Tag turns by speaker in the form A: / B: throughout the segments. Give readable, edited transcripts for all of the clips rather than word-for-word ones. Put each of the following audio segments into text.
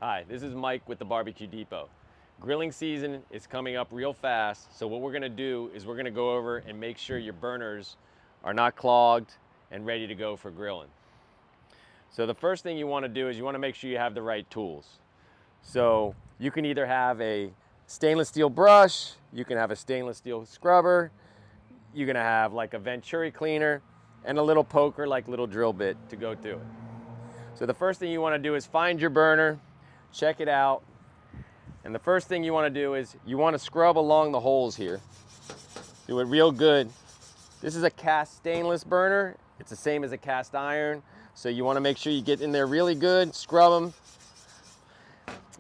A: Hi, this is Mike with the BBQ Depot. Grilling season is coming up real fast, so what we're gonna do is we're gonna go over and make sure your burners are not clogged and ready to go for grilling. So the first thing you wanna do is you wanna make sure you have the right tools. So you can either have a stainless steel brush, you can have a stainless steel scrubber, you're gonna have like a venturi cleaner, and a little poker like little drill bit to go through it. So the first thing you wanna do is find your burner, check it out, and the first thing you wanna do is you wanna scrub along the holes here. Do it real good. This is a cast stainless burner. It's the same as a cast iron. So you wanna make sure you get in there really good, scrub them.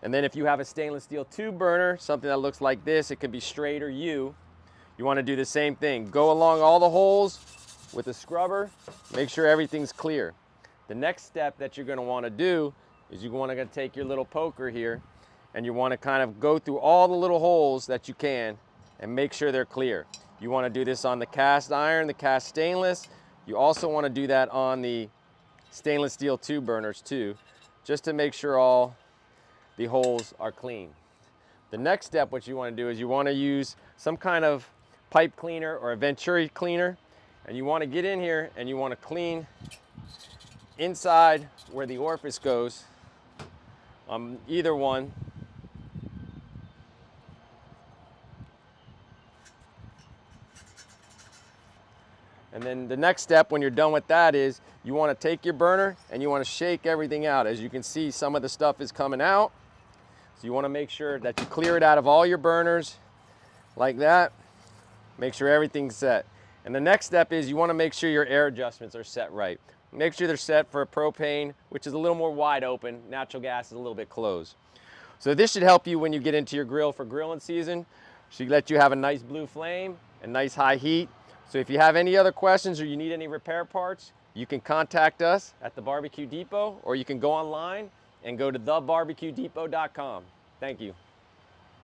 A: And then if you have a stainless steel tube burner, something that looks like this, it could be straight or U, you wanna do the same thing. Go along all the holes with a scrubber, make sure everything's clear. The next step that you're gonna wanna do is you're gonna take your little poker here and you wanna kind of go through all the little holes that you can and make sure they're clear. You wanna do this on the cast iron, the cast stainless. You also wanna do that on the stainless steel tube burners too, just to make sure all the holes are clean. The next step, what you wanna do is you wanna use some kind of pipe cleaner or a venturi cleaner, and you wanna get in here and you wanna clean inside where the orifice goes on either one. And then the next step when you're done with that is you wanna take your burner and you wanna shake everything out. As you can see, some of the stuff is coming out. So you wanna make sure that you clear it out of all your burners like that. Make sure everything's set. And the next step is you wanna make sure your air adjustments are set right. Make sure they're set for a propane, which is a little more wide open. Natural gas is a little bit closed. So this should help you when you get into your grill for grilling season. Should let you have a nice blue flame and nice high heat. So if you have any other questions or you need any repair parts, you can contact us at the BBQ Depot, or you can go online and go to thebarbqdepot.com. Thank you.